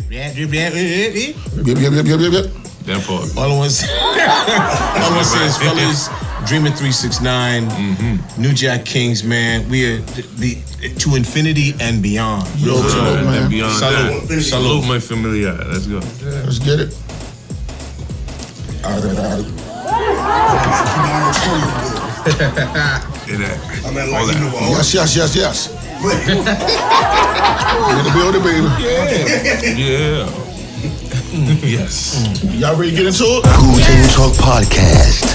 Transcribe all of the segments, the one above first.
Yep. That part. All I want to say is, fellas, Dreamer 369, New Jack Kings, man. We are to infinity and beyond. Yo, man. And beyond that. Salute, my familiar. Let's go. Let's get it. Yes. In the building, baby. Yeah. Yes. Y'all ready to get into it? Cool Table Talk Podcast.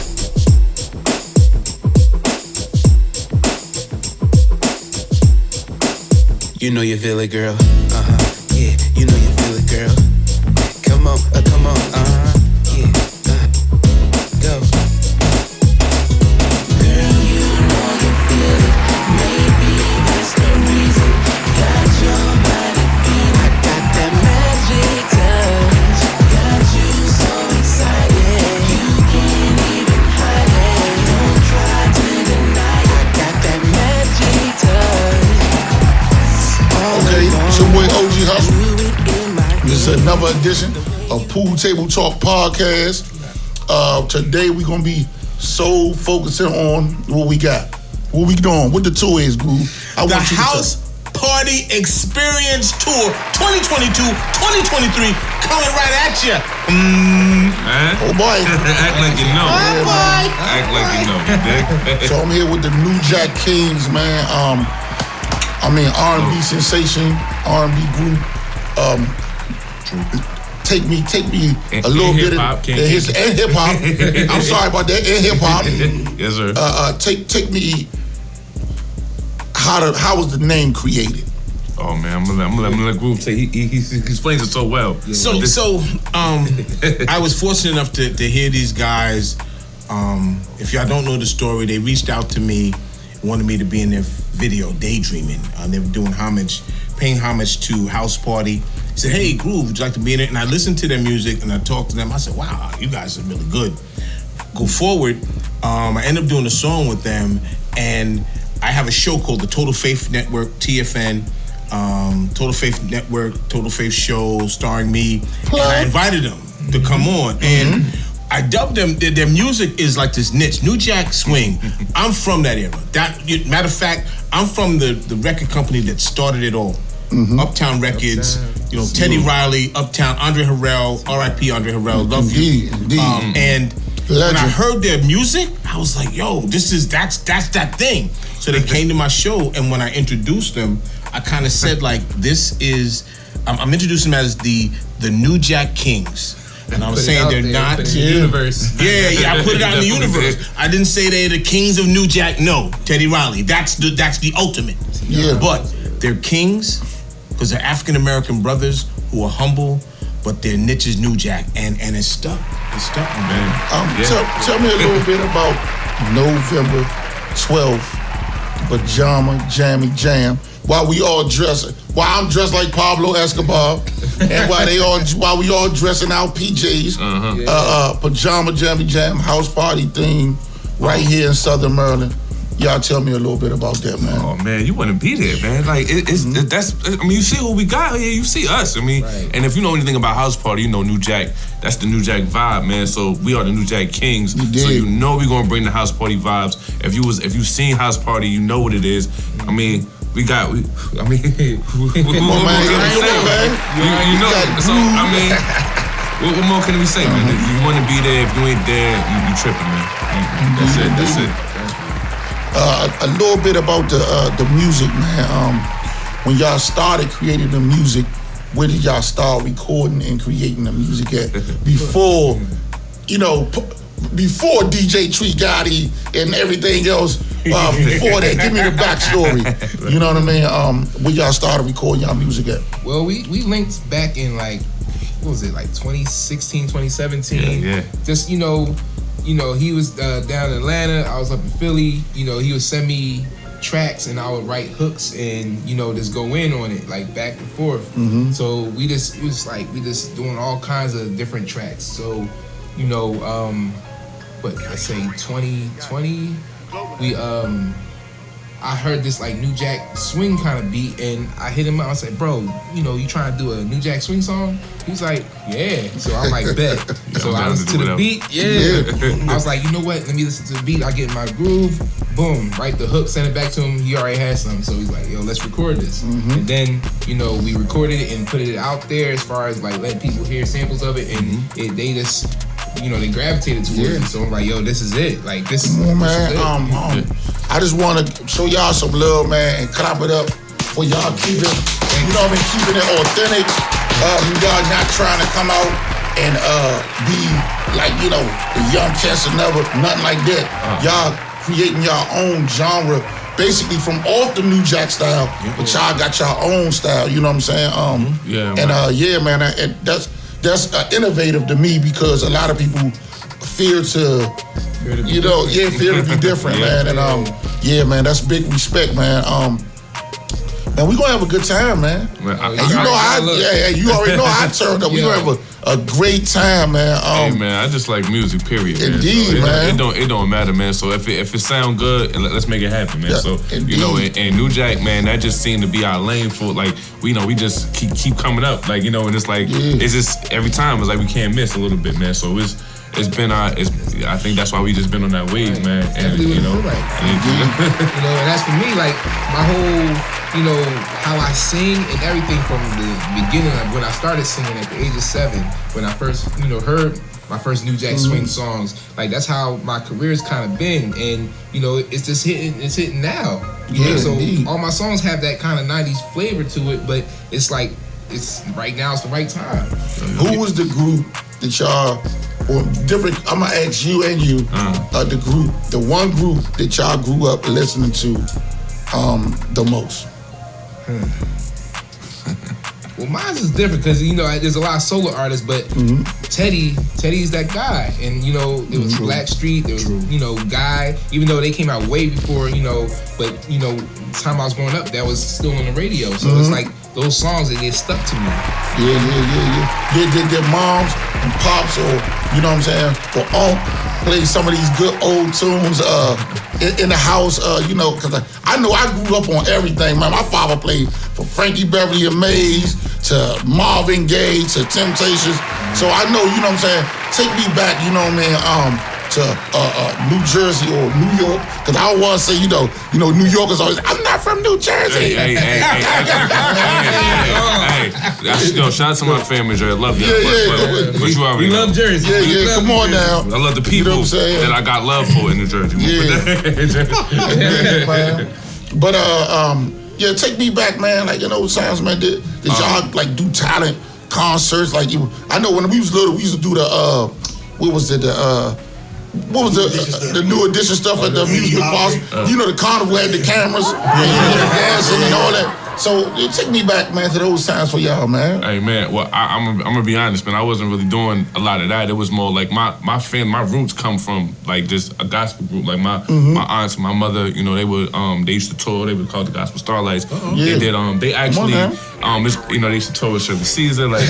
You know you feel it, girl. Yeah, you know you feel it, girl. Come on, yeah, go. Girl, you know you feel it. Maybe that's the reason. Got your body feeling. I got that magic touch. Got you so excited. You can't even hide it. Don't try to deny it. I got that magic touch. Okay, it's your boy OG Hustle. This is another edition of Pool Table Talk Podcast. Today we're gonna be so focusing on what we got. What we doing? What the tour is, Groove? The House Party Experience Tour 2022-2023 coming right at you. Oh boy. Act like you know. Oh boy. Act like you know, you dig? So I'm here with the New Jack Kings, man. R&B sensation, R&B group. Take me a little bit of hip hop. I'm sorry about that. And hip hop. Yes, sir. Take me. How was the name created? Oh man, I'm gonna let Groove say. He explains it so well. I was fortunate enough to hear these guys. If y'all don't know the story, they reached out to me, wanted me to be in their video, Daydreaming. They were doing paying homage to House Party. He said, hey, Groove, would you like to be in it? And I listened to their music and I talked to them. I said, wow, you guys are really good. Go forward. I ended up doing a song with them, and I have a show called the Total Faith Network, TFN. Total Faith Network, Total Faith Show, starring me. And I invited them to come on. And I dubbed them, their music is like this niche, New Jack Swing. I'm from that era. Matter of fact, I'm from the record company that started it all. Uptown Records, Teddy Riley, Uptown, Andre Harrell, R.I.P. Andre Harrell, love you. And when I heard their music, I was like, yo, that's that thing. So they came to my show, and when I introduced them, I kind of said like, I'm introducing them as the New Jack Kings. And I was saying they're not in the universe. Yeah, I put it out in the universe. I didn't say they're the kings of New Jack. No, Teddy Riley. That's the ultimate. Yeah. But they're kings because they're African American brothers who are humble, but their niche is New Jack, and it's stuck. It's stuck, man. Tell me a little bit about November 12th, Pajama Jammy Jam. While I'm dressed like Pablo Escobar, and while we all dressing out PJs, Pajama Jammy Jam House Party theme right here in Southern Maryland. Y'all tell me a little bit about that, man. Oh man, you want to be there, man. Like you see who we got here. You see us. And if you know anything about House Party, you know New Jack. That's the New Jack vibe, man. So we are the New Jack Kings. So you know we're gonna bring the House Party vibes. If you've seen House Party, you know what it is. We got. What more can we say, man? You want to be there. If you ain't there, you tripping, man. That's it. A little bit about the music, man. When y'all started creating the music, where did y'all start recording and creating the music at? Before DJ Tree Gotti and everything else, before that, give me the backstory. You know what I mean? Where y'all started recording y'all music at? Well, we linked back in like 2016, 2017. Yeah. Just he was down in Atlanta. I was up in Philly. He would send me tracks and I would write hooks and just go in on it like back and forth. So we just doing all kinds of different tracks. So let's say 2020 we I heard this like New Jack swing kind of beat, and I hit him up. I said, "Bro, you trying to do a New Jack swing song?" He's like, "Yeah." So I'm like, "Bet." So I listened to the beat. Yeah. I was like, "You know what? Let me listen to the beat. I get in my groove. Boom, write the hook, send it back to him. He already had something, so he's like, "Yo, let's record this." And then we recorded it and put it out there as far as like letting people hear samples of it, and they just. They gravitated towards it. So I'm like, yo, this is it. Like this. Come on, man. I just want to show y'all some love, man, and clap it up for y'all keeping keeping it authentic. Y'all not trying to come out and be like, the young cats or never, nothing like that. Y'all creating y'all own genre, basically from off the New Jack style, but y'all got your own style. You know what I'm saying? Man, and that's innovative to me because a lot of people fear to be different, man. And man, that's big respect, man. And we gonna have a good time, man. You already know I turned up. We gonna have a great time, man. Hey, man, I just like music, period. Man. Indeed, so man. It don't matter, man. So if it sound good, let's make it happen, man. So indeed. And New Jack, man, that just seemed to be our lane for like we just keep coming up, like and it's like it's just every time it's like we can't miss a little bit, man. So it's been I think that's why we just been on that wave, man. And and that's for me, like my whole. How I sing and everything from the beginning, like when I started singing at the age of 7, when I first, heard my first New Jack swing songs, like that's how my career's kind of been, and it's just hitting now. So indeed. All my songs have that kind of 90s flavor to it, but it's like right now it's the right time. Who was the group that y'all or different? I'm gonna ask you and you, the one group that y'all grew up listening to the most. Well, mine is different because there's a lot of solo artists, but Teddy's that guy, and it was Blackstreet, there was Guy, even though they came out way before, but the time I was growing up, that was still on the radio, so it's like those songs that get stuck to me. Their moms and pops, or or play some of these good old tunes in the house, because I know I grew up on everything, man. My father played from Frankie Beverly and Mays to Marvin Gaye to Temptations. So I know, take me back, to New Jersey or New York, because I don't want to say, New Yorkers always, I'm not from New Jersey. Hey, shout out to my family, Jerry. I love you. But you already we love Jersey. Come on now. I love the people that I got love for in New Jersey. But take me back, man. Like times, man. Did y'all like do talent concerts? Like I know when we was little, we used to do the what was the new edition stuff at the amusement parks? The carnival had the cameras, dancing and all that. So take me back, man, to those times for y'all, man. Hey, man. Well, I'm gonna be honest, man. I wasn't really doing a lot of that. It was more like my roots come from like just a gospel group. Like my aunts, my mother, they would they used to tour. They would call it the Gospel Starlights. They did they actually they used to tour with Shirley Caesar. Like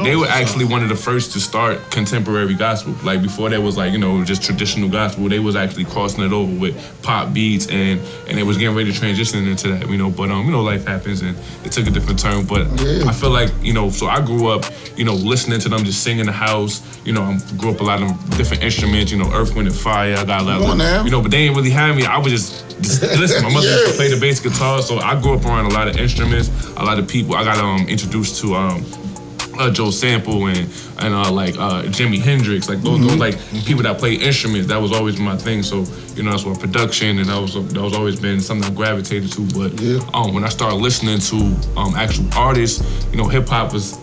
they were actually one of the first to start contemporary gospel. Like before there was like just traditional gospel. They was actually crossing it over with pop beats and they was getting ready to transition into that. But life happens and it took a different turn. But I feel like so I grew up listening to them just sing in the house. I grew up a lot of different instruments. Earth, Wind and Fire. I got a lot of but they didn't really have me. I was just listen. My mother used to play the bass guitar, so I grew up around a lot of instruments, a lot of people. I got introduced to Joe Sample and Jimi Hendrix, like those like people that play instruments. That was always my thing. So that's what production, and that was always been something I gravitated to. But when I started listening to actual artists, hip hop always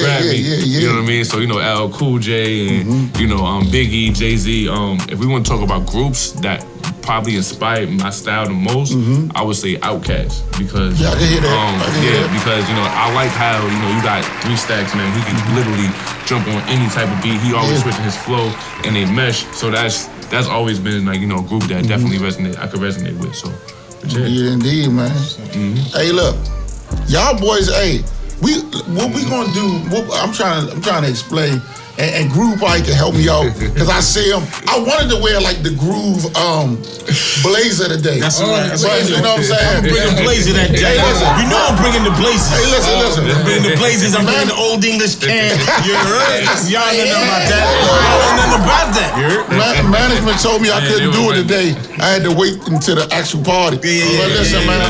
grabbed me. You know what I mean? So LL Cool J and Biggie, Jay-Z. If we want to talk about groups that probably inspired my style the most, I would say Outkast, because because I like how you got 3 Stacks, man. He can literally jump on any type of beat. He always switching his flow and they mesh. So that's always been like a group that definitely I could resonate with. So indeed, man. Hey, look, y'all boys. Hey, what we gonna do? I'm trying to explain. and Groove probably can help me out because I see him. I wanted to wear like the Groove blazer today. That's right. But, you know what I'm saying? I'm bringing blazer that day. Hey, listen. You know I'm bringing the blazers. Hey, listen. I'm bringing the blazers. I'm bringing the Old English can. You heard? Y'all know nothing about that. Y'all know nothing about that. You heard? Management told me I couldn't do it today. I had to wait until the actual party. But listen, man.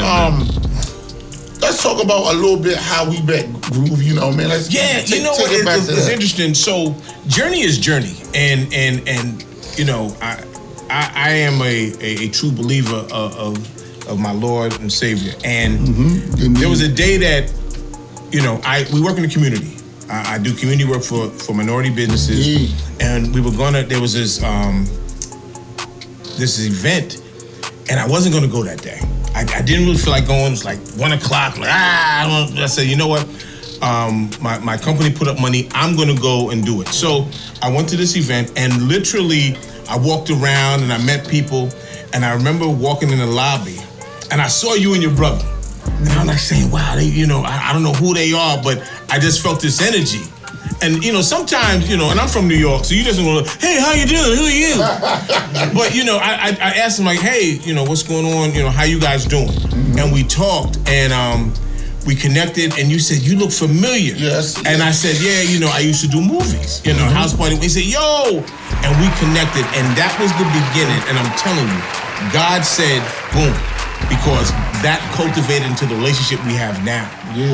Let's talk about a little bit how we met Groove. You know, man. Let's you know what? It's interesting. So journey is journey, and you know, I am a true believer of my Lord and Savior, and there was a day that, you know, we work in the community. I do community work for minority businesses, and we were there was this event, and I wasn't gonna go that day. I didn't really feel like going. It was like 1 o'clock. Like, I said, you know what? My company put up money. I'm gonna go and do it. So I went to this event, and literally I walked around and I met people, and I remember walking in the lobby, and I saw you and your brother, and I'm like saying, wow, they, you know, I don't know who they are, but I just felt this energy. And, you know, sometimes, you know, and I'm from New York, so you just want to, hey, how you doing? Who are you? But, you know, I asked him, like, hey, you know, what's going on? You know, how you guys doing? And we talked, and we connected, and you said, you look familiar. Yes. And I said, yeah, you know, I used to do movies, you know, house party. He said, yo! And we connected, and that was the beginning. And I'm telling you, God said, boom. Because that cultivated into the relationship we have now,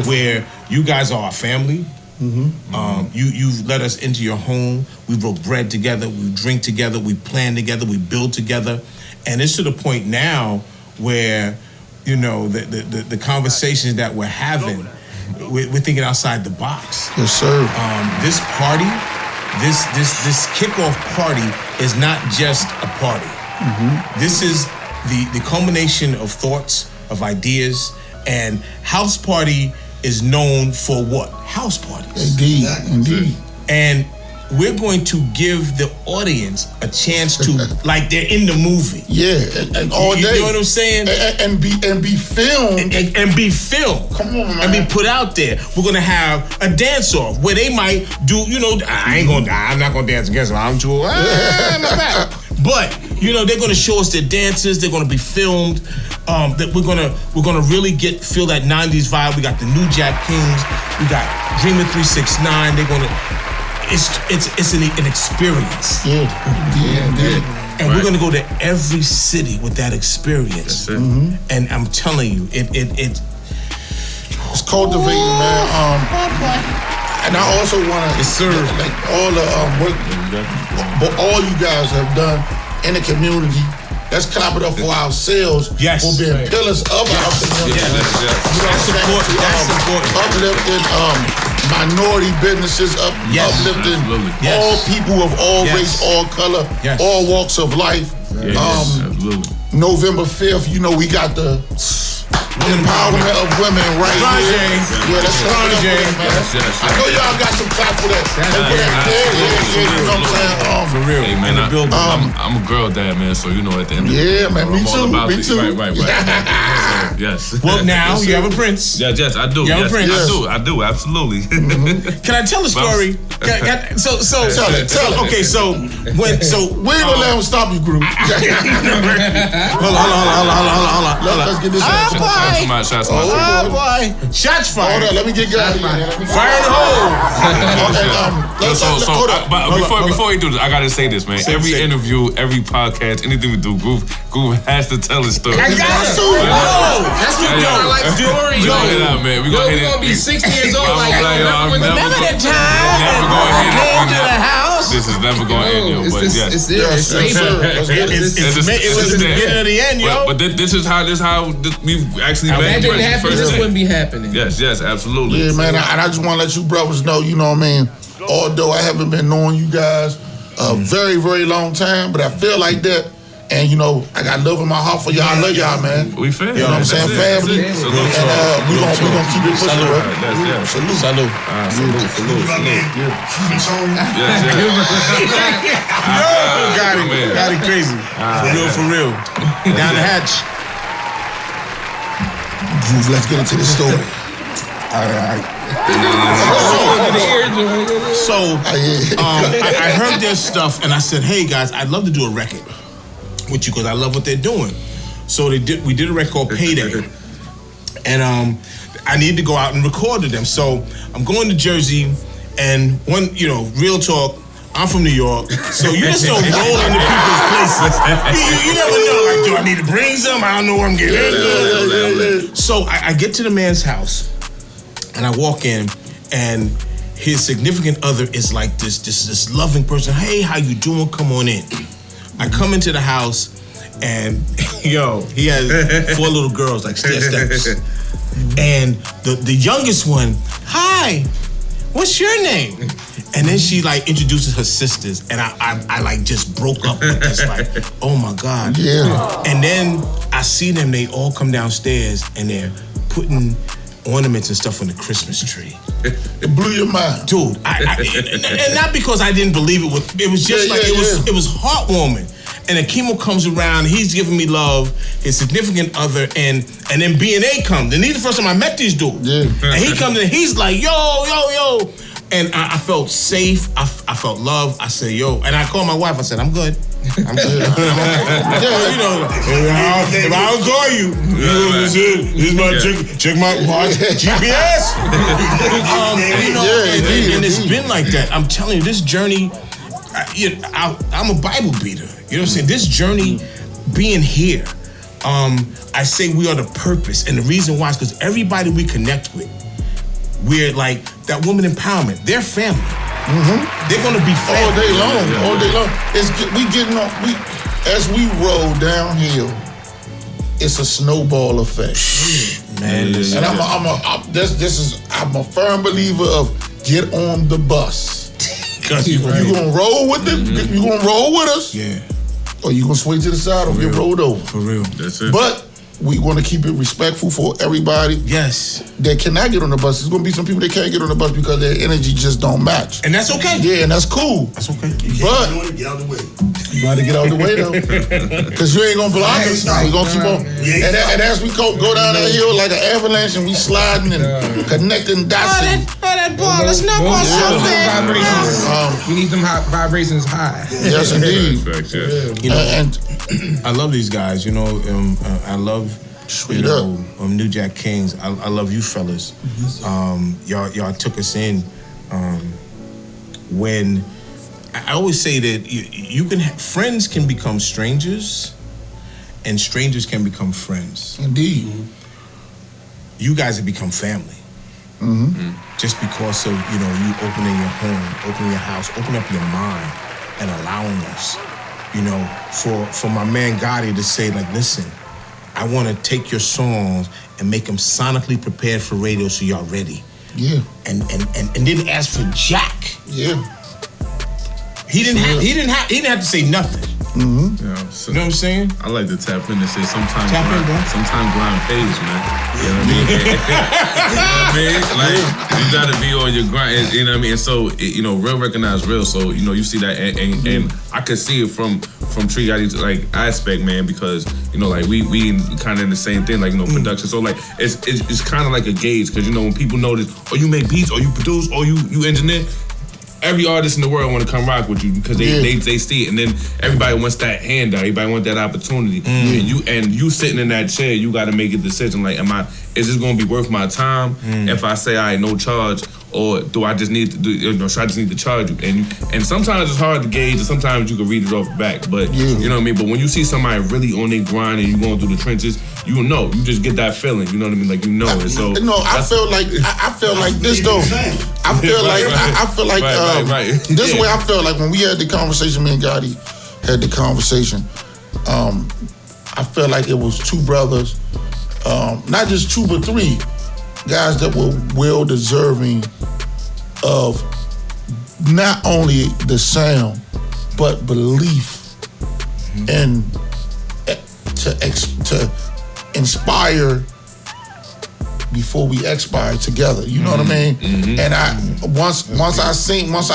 where you guys are our family. You've let us into your home. We broke bread together. We drink together. We plan together. We build together, and it's to the point now where, you know, the conversations that we're having, we're thinking outside the box. Yes, sir. This party, this kickoff party is not just a party. This is the culmination of thoughts, of ideas, and House Party is known for what? House parties. Indeed. And we're going to give the audience a chance to, like they're in the movie. Yeah, and all day. You know what I'm saying? And be filmed. And be filmed. Come on, man. And be put out there. We're gonna have a dance-off where they might do, you know, I'm not gonna dance against them. I'm too, I'm not bad. But, you know, they're gonna show us their dances. They're gonna be filmed. That we're gonna really feel that 90s vibe. We got the New Jack Kings. We got Dreamer 369. They're gonna. It's an experience. Yeah. And we're gonna go to every city with that experience. And I'm telling you, it's cultivating, man. And I also wanna like all the work, but all you guys have done in the community. Let's clap it up for ourselves for being pillars of our community. That's important. Uplifting minority businesses, uplifting all people of all race, all color, all walks of life. November 5th, you know, we got the empowerment of women right here. Yeah, that's I know y'all got some clap for that. You know what I'm saying? For real. Hey, man, I'm a girl dad, man, so you know at the end of the day, man, me too. Right. Yes. Well, now you have a prince. Yes, I do. You have a prince. I do, absolutely. Can I tell a story? So tell it. Okay, so we ain't gonna let him stop you, Groove. Hold on. Let's get this out. Shots boy. Shots fired. Hold on, let me get going. Fire in the hole. Before we do this, I gotta say this, man. Every interview, every podcast, anything we do, Groove has to tell a story. I got to. That's what I like stories. We gonna hit it out, man. We gonna be 60 years old. Remember the time I came to the house? This is never going to end, yo. But yes, it was the beginning of the end, yo. But this is how we actually met. That didn't happen. This wouldn't be happening. Yes, absolutely. Yeah, man. And I just want to let you brothers know, you know what I mean. Although I haven't been knowing you guys a very, very long time, but I feel like that. And, you know, I got love in my heart for y'all. I love y'all, man. We family. You know what I'm saying? Family. And we're going to keep it pushing, bro. Salute. Got it crazy. For real. Down the hatch. Let's get into this story. All right. I heard their stuff and I said, hey guys, I'd love to do a record with you because I love what they're doing. So we did a record called Payday. And I need to go out and record with them. So I'm going to Jersey and real talk, I'm from New York, so you just don't roll into people's places. You never know, like, do I need to bring some? I don't know where I'm getting in. So I get to the man's house and I walk in and his significant other is like this loving person. Hey, how you doing? Come on in. I come into the house and he has 4 little girls, like steps. And the youngest one, hi, what's your name? And then she like introduces her sisters, and I like just broke up with this, like, oh my God. Yeah. And then I see them, they all come downstairs and they're putting ornaments and stuff on the Christmas tree. It blew your mind. Dude, and not because I didn't believe it was just it was heartwarming. And Akimo comes around, he's giving me love, his significant other, and then B&A comes. And these the first time I met these dudes. Yeah. And he comes in, he's like, yo. And I felt safe, I felt love. I said, yo. And I called my wife, I said, I'm good. If I don't call you, here's my check my watch, GPS. And it's been like that. I'm telling you, this journey, I'm a Bible beater. You know what I'm saying? This journey, being here, I say we are the purpose. And the reason why is because everybody we connect with, we're like that woman empowerment. They're family. Mm-hmm. They're gonna be family. All day long. As we roll downhill, it's a snowball effect. Man, and I'm a firm believer of get on the bus. You gonna roll with it? Mm-hmm. You gonna roll with us? Yeah. Or you gonna swing to the side or get rolled over? For real. That's it. But we want to keep it respectful for everybody. Yes. That cannot get on the bus. There's gonna be some people that can't get on the bus because their energy just don't match. And that's okay. Yeah, and that's cool. That's okay. But Get out the way. you gotta get out the way though, because you ain't gonna block us. We gonna keep on. And as we go down that hill like an avalanche, and we sliding and connecting dots. That ball, let's not ball We need them high vibrations high. Yes, indeed. And I love these guys. I love New Jack Kings. I love you fellas. Y'all took us in when I always say that you can friends can become strangers, and strangers can become friends. Indeed. You guys have become family. Mm-hmm. Just because of you opening your home, opening your house, opening up your mind, and allowing us. For my man Gotti to say, like, listen, I want to take your songs and make them sonically prepared for radio so y'all ready. Yeah. And then ask for Jack. Yeah. He didn't have to say nothing. Mm-hmm. You know what I'm saying? I like to tap in and say sometimes Sometimes grind pays, man. You know what I mean? Like, you gotta be on your grind. You know what I mean? And so, real recognize real. So, you see that, and I could see it from Tree Gotti's like aspect, man, because like we kind of in the same thing, like production. So like it's kind of like a gauge, because when people notice, or you make beats, or you produce, or you engineer. Every artist in the world want to come rock with you because they see it, and then everybody wants that handout. Everybody want that opportunity, and you sitting in that chair, you got to make a decision. Like, is this going to be worth my time if I say I ain't no charge, or do I just need to should I just need to charge you? And sometimes it's hard to gauge, and sometimes you can read it off the back. But you know what I mean. But when you see somebody really on their grind and you going through the trenches, you just get that feeling. You know what I mean? Like and so I feel like this though. I feel like this way I felt like when we had the conversation, me and Gotti had the conversation. I felt like it was two brothers, not just two but three guys that were well deserving of not only the sound but belief and to inspire before we expire together. You know what I mean? Mm-hmm. And once I seen, what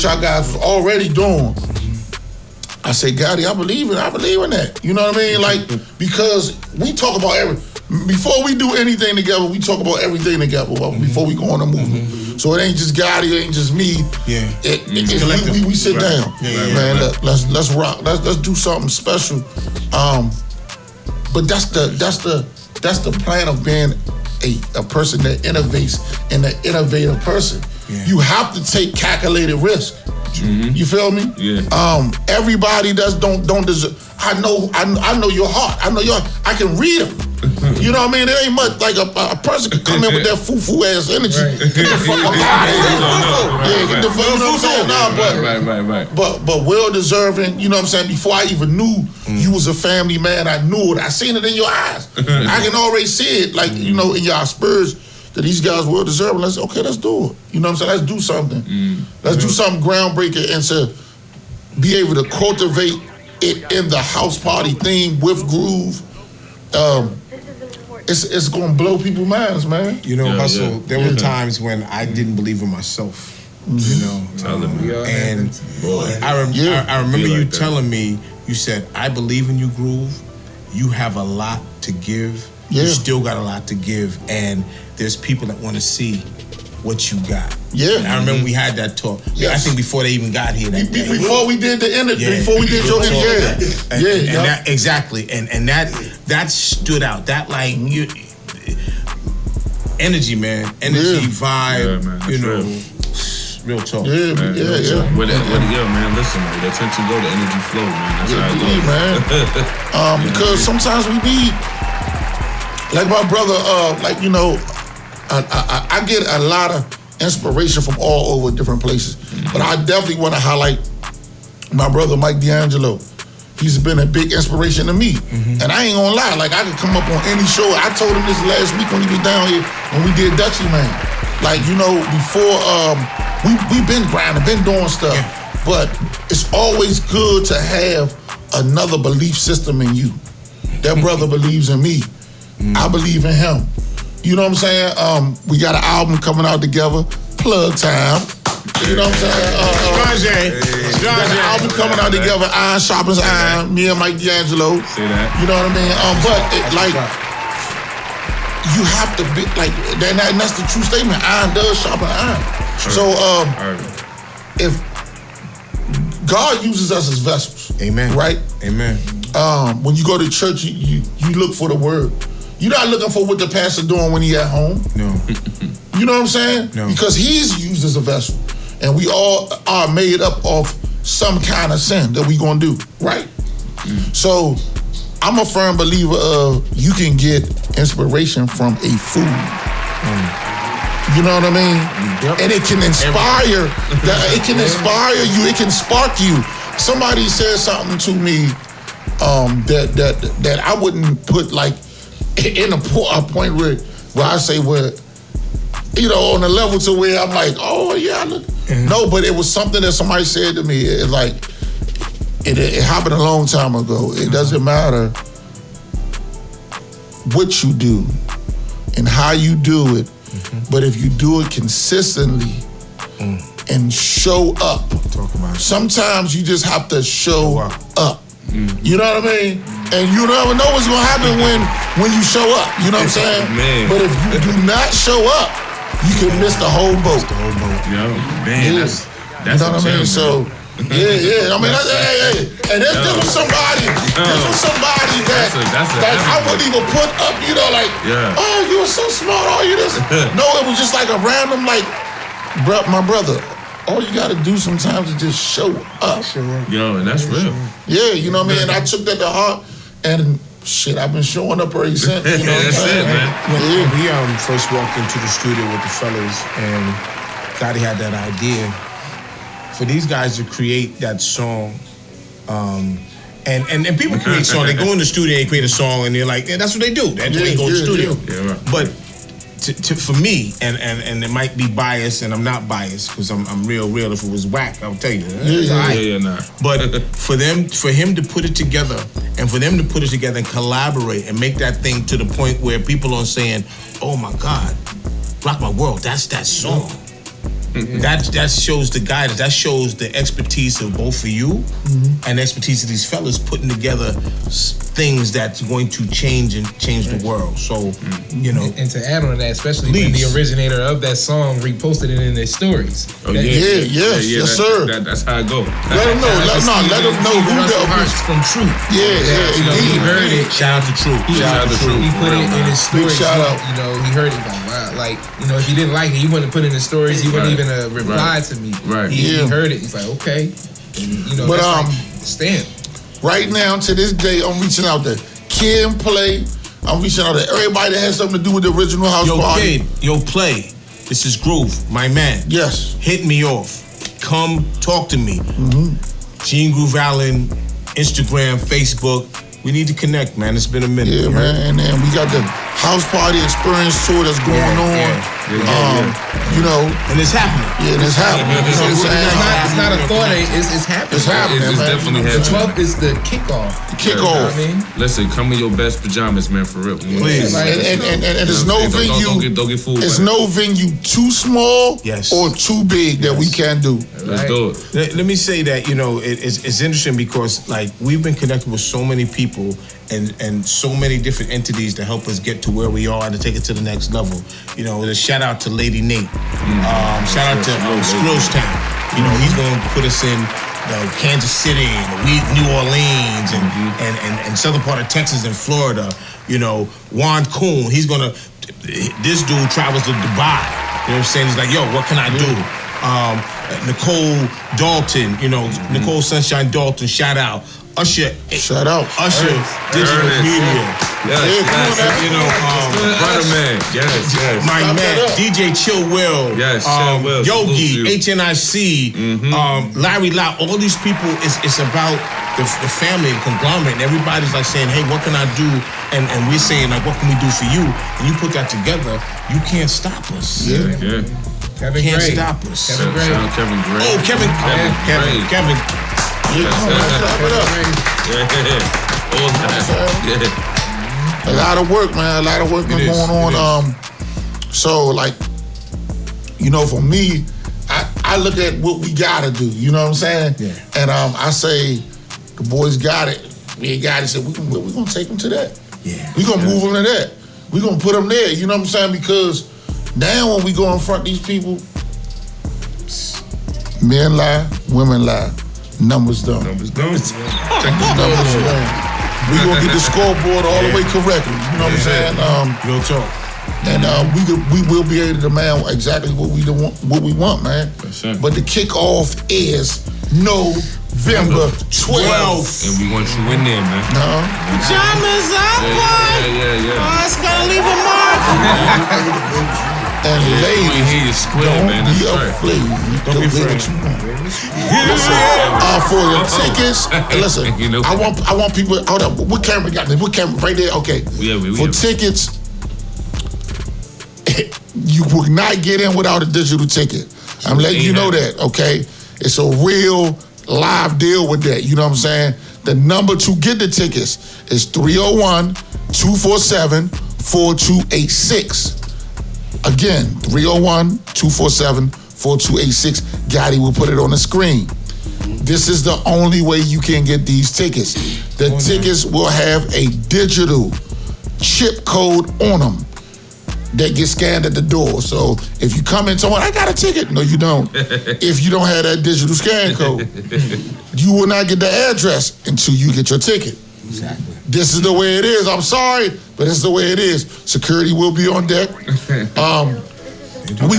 y'all guys was already doing, I said, Gotti, I believe in that. You know what I mean? Like, because we talk about before we do anything together, we talk about everything together before we go on a movie. So it ain't just Gotti, it ain't just me. Yeah. We sit down. Man, let's rock. Let's do something special. But that's the plan of being a person that innovates and an innovative person. Yeah. You have to take calculated risk. You feel me? Yeah. Everybody don't deserve. I know your heart. I can read them. You know what I mean? It ain't much like a person can come in with that foo-foo ass energy. Right. Get the fuck up out of here. Get the fuck, you know what I'm saying? Right. But well deserving, you know what I'm saying? Before I even knew you was a family man, I knew it. I seen it in your eyes. I can already see it, like, you know, in your spurs, that these guys well deserving. Let's do it. You know what I'm saying? Let's do something. Let's do something groundbreaking and to be able to cultivate it in the house party theme with groove. It's gonna blow people's minds, man. You know, Hustle, there were times when I didn't believe in myself. You know, and I remember you telling me, you said, I believe in you, Groove. You have a lot to give. You still got a lot to give, and there's people that want to see what you got. Yeah. And I remember we had that talk. I think before they even got here that day. Before we did the interview, before we did your interview. And that, exactly. And that stood out. That like energy, man. Energy, vibe, man, you know. Real talk. Yeah. Man, listen, man, the attention go, the energy flow, man. That's how it goes. Man. Because sometimes we need, like my brother, like, you know, I get a lot of inspiration from all over different places. But I definitely want to highlight my brother, Mike D'Angelo. He's been a big inspiration to me. And I ain't gonna lie, like I could come up on any show. I told him this last week when he was down here, when we did Dutchie Man. Like, you know, before, we've been grinding, been doing stuff. But it's always good to have another belief system in you. That brother believes in me. I believe in him. You know what I'm saying? We got an album coming out together. Plug time. You know what I'm saying? We got an album coming out together. Iron sharpens iron. Me and Mike D'Angelo. See that? You know what I mean? But like, you have to be like, and that's the true statement. Iron does sharpen iron. So if God uses us as vessels, amen. Right? Amen. When you go to church, you look for the word. You're not looking for what the pastor doing when he at home. No. You know what I'm saying? No. Because he's used as a vessel. And we all are made up of some kind of sin that we gonna do, right? So I'm a firm believer of you can get inspiration from a fool. You know what I mean? And it can inspire, it can inspire you, it can spark you. Somebody said something to me that I wouldn't put like in a point where I say, well, you know, on a level to where I'm like, oh yeah, look. No, but it was something that somebody said to me. It like it happened a long time ago. It doesn't matter what you do and how you do it, but if you do it consistently and show up. Talk about it. Sometimes you just have to show up. You know what I mean? And you never know what's gonna happen when you show up. You know what I'm saying? Man. But if you do not show up, you can miss the whole boat. Yo, man, that's you know what I mean? So, yeah. I mean, and this was somebody. This was somebody that I wouldn't even put up. You know, like, oh, you were so smart. Oh, you this. No, it was just like a random, like, my brother. All you gotta do sometimes is just show up. Yo, and that's real. Yeah, you know what I mean? And I took that to heart, and shit, I've been showing up ever since. You know That's it, man. When we first walked into the studio with the fellas, and Gotti had that idea for these guys to create that song. And people create songs. They go in the studio, they create a song, and they're like, yeah, that's what they do. That's when they go to the studio. Yeah, right. But for me, and it might be biased, and I'm not biased because I'm real. If it was whack, I'll tell you. Nah. But for him to put it together, and for them to put it together and collaborate and make that thing to the point where people are saying, "Oh my God, Rock My World, that's that song." That shows the guidance. That shows the expertise of both of you and the expertise of these fellas putting together things that's going to change the world. So, you know. And to add on that, especially when the originator of that song reposted it in their stories. Oh, yes, sir. That's how it go. Let them know. Let them know who the Hearts from Truth. Yeah, he heard it. Shout out to Truth. Shout out to Truth. He put it in his stories. Big shout out. You know, he heard it. Like, wow. Like, you know, if he didn't like it, he wouldn't put it in his stories. He wouldn't even reply to me. Right. He heard it. He's like, okay. And, you know, but that's like stamp. Right now, to this day, I'm reaching out to Kid and Play. I'm reaching out to everybody that has something to do with the original house party. Kid, Play. This is Groove, my man. Yes. Hit me off. Come talk to me. Gene Groove Allen, Instagram, Facebook. We need to connect, man. It's been a minute. Yeah, man. And then we got the house party experience tour that's going on. You know. And it's happening. Yeah, and it's happening. You know what I'm saying? It's not a thought. It's happening. It's happening, It's man. definitely The happening. 12th is the kickoff. Kickoff. You know what I mean? Listen, come in your best pajamas, man, for real. Please. And there's no venue. Don't get fooled. It's by no venue too small Yes. or too big that we can do. that. Let's do it. Let me say that, you know, it's interesting because, like, we've been connected with so many people and so many different entities to help us get to where we are and to take it to the next level. You know, a shout out to Lady Nate. Shout out to Skrillstown. You know, he's going to put us in Kansas City and New Orleans and southern part of Texas and Florida. You know, Juan Kuhn, he's going to, this dude travels to Dubai. You know what I'm saying? He's like, yo, what can I do? Nicole Dalton, you know, Nicole Sunshine Dalton, shout out. Usher, Shout out. Usher, digital Ernest. media. You know, Brother man. Yes. my Stop man, that up. DJ Chill Will, Yes, Chill Will, Yogi, salute you. HNIC, Larry Lau, all these people, it's about the family, the conglomerate, and everybody's like saying, hey, what can I do? And we're saying, like, what can we do for you? And you put that together, you can't stop us. Yeah. Kevin Can't Gray. stop us. Kevin Gray. Shout out Kevin Gray. Oh, Kevin. Kevin. Yeah, come on, clap it up. Yeah. All that. A lot of work, man. A lot of work been going on. So, like, you know, for me, I look at what we gotta do. You know what I'm saying? Yeah. And I say, the boys got it. We ain't got it. So we're gonna take them to that. Yeah. We gonna move them to that. We gonna put them there. You know what I'm saying? Because now when we go in front of these people, men lie, women lie. Numbers don't. Check the Numbers wrong. We gonna get the scoreboard all the way correctly. You know what I'm saying? Real talk. And we will be able to demand exactly what we want, man. sure. But the kickoff is November 12th. And we want you in there, man. No. Pajamas up, Yeah. Oh, it's gonna leave a mark. And We ladies, hear you square, don't man. be That's right. afraid. Don't be afraid. Listen, for your tickets, listen, You know. I want people, hold up, what camera got me? What camera? Right there? Okay. For tickets, you will not get in without a digital ticket. I'm letting you know that, okay? It's a real live deal with that, you know what I'm saying? The number to get the tickets is 301-247-4286. Again, 301-247-4286. Gotti will put it on the screen. This is the only way you can get these tickets. The tickets will have a digital chip code on them that gets scanned at the door. So if you come in someone, I got a ticket. No, you don't. If you don't have that digital scan code, you will not get the address until you get your ticket. Exactly. This is the way it is. I'm sorry, but this is the way it is. Security will be on deck. We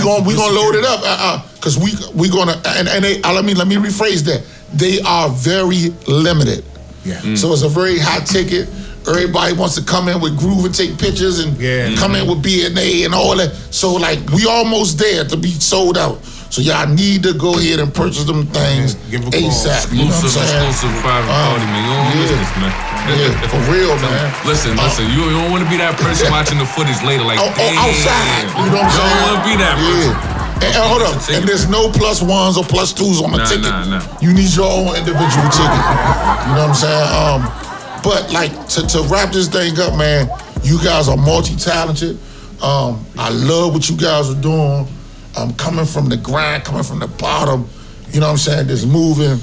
gonna load it up because we gonna and they, let me rephrase that. They are very limited. Yeah. So it's a very high ticket. Everybody wants to come in with groove and take pictures and come in with B&A and all that. So like we almost there to be sold out. So y'all need to go ahead and purchase them things Give a call. ASAP. You know what I'm saying? Exclusive private party, man. You don't want to miss this, man. Yeah, for real, man. Listen. You don't want to be that person watching the footage later, like, damn. Outside. You know what I'm saying? You don't want to be that person. And hold up, and there's no +1s or +2s on the ticket. Nah. You need your own individual ticket. You know what I'm saying? But like to wrap this thing up, man, you guys are multi-talented. I love what you guys are doing. coming from the grind, coming from the bottom, you know what I'm saying, just moving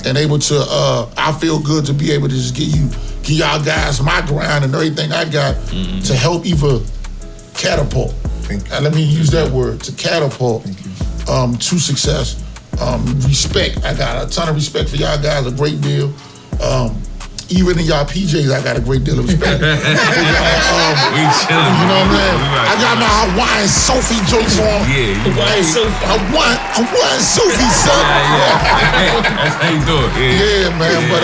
and able to, I feel good to be able to just give y'all guys my grind and everything I got to help either catapult. Let me use that word, to catapult to success. Respect, I got a ton of respect for y'all guys, a great deal. Even in y'all PJs, I got a great deal of respect. We chilling. You know what I'm saying? I got my Hawaiian Sophie joints on. Yeah, you Hawaiian Sophie, son. That's how you do it. Yeah, man. But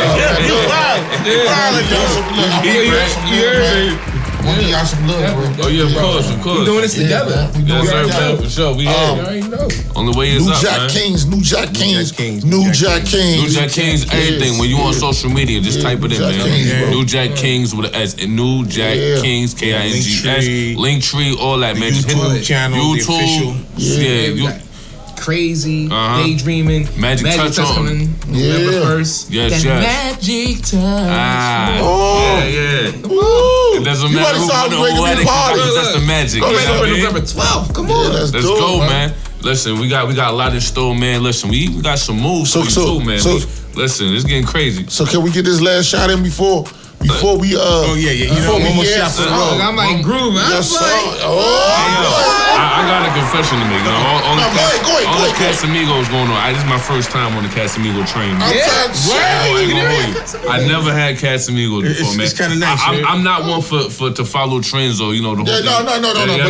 we'll give y'all some love, bro. Oh yeah, of course. We're doing this together. Yes, sir, man, for sure. We You already know. on the way is New up, Jack man. Kings, New Jack Kings, New Jack Kings. New Jack Kings, everything. When you on social media, just type it in, Jack man. Kings, bro. New Jack Kings with an S. And New Jack Kings, K-I-N-G-S. Linktree, all that, man. Just hit YouTube channel, the official. Yeah, Crazy, daydreaming, Magic Touch coming November 1st. Yes. Magic Touch. Yeah. Woo. It doesn't You matter better who start won making the me wedding, party. that's the magic. Oh, You know what I mean? November 12th. Come on. Let's Let's do it, go, man. Listen, we got a lot in store, man. Listen, we got some moves for you too, man. Listen, it's getting crazy. So can we get this last shot in before we Oh yeah. You know, one more shot for the road. I'm like grooving. Yes, sir. I got a confession to make. You know, all No, go ahead. Casamigos going on. This is my first time on the Casamigo train. Man. I never had Casamigos before, man. It's kind of nice. I'm not one for to follow trends or the whole thing. No. I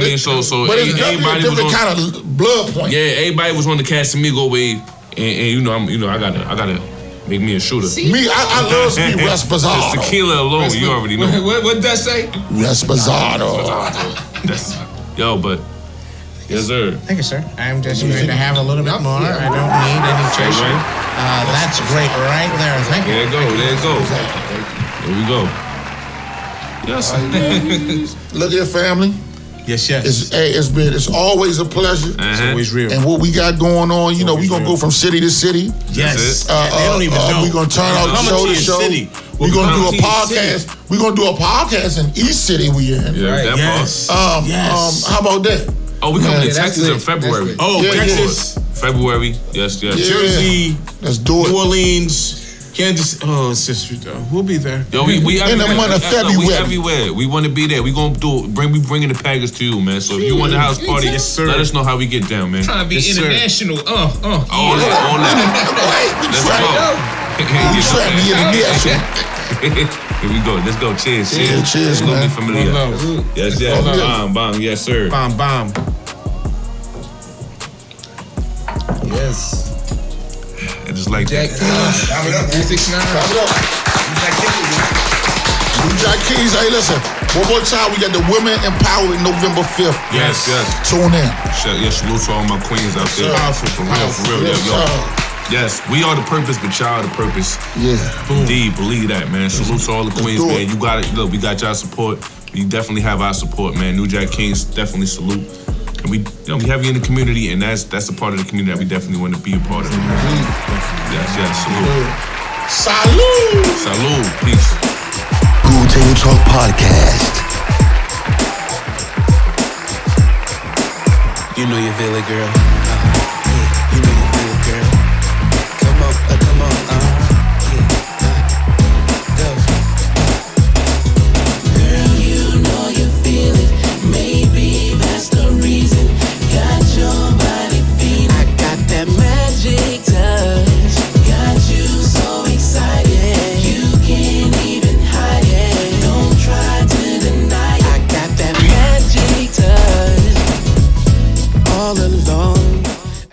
mean, so but it's definitely a different kind of blood point. Yeah, everybody was on the Casamigo wave, and I gotta make me a shooter. I love to be Resposado. Just tequila alone, you already know. What that say? Resposado. But yes, sir. Thank you, sir. I'm just going to have a little bit more. I don't need any chaser. That's great right there. Thank you. There it goes. There we go. Yes. Look here, family. Yes. It's always a pleasure. It's always real. And what we got going on, we gonna go from city to city. Yes. They don't even know. We're gonna turn out show to show. We're gonna do a podcast. We're gonna do a podcast in each city we in. Yeah, Yes. How about that? Oh, we coming to that's Texas lit. in February. Oh, Yeah, Texas, February. Yes. Jersey, Let's do it. New Orleans, Kansas. Oh, it's just we'll be there. Yo, we In the month of February. We everywhere. We want to be there. We gonna do it. We bringing the package to you, man. So if you want the house party, Yes, sir. let us know how we get down, man. Trying to be Yes, sir. international. All that. Let's go. Here we go. Let's go. Cheers. Cheers, We'll be man. familiar. One love. Yes. Bomb. Yes, sir. Bomb. Yes. I just like Jack that. Kings. 369. New Jack Kings. Hey, listen. One more time, we got the Women Empowered November 5th. Yes. Tune in. Yes, salute to all my queens out there. Powerful. For real. Yes, Yo. sir. Yes, we are the purpose, but y'all are the purpose. Yeah. Indeed, believe that, man. Salute to all the queens, do it. man. You got it. Look, we got y'all support. You definitely have our support, man. New Jack Kings, definitely salute. And we have you in the community, and that's a part of the community that we definitely want to be a part of. Yes, salute. Salute. Peace. Cool Table Talk Podcast. You know you feel it, girl.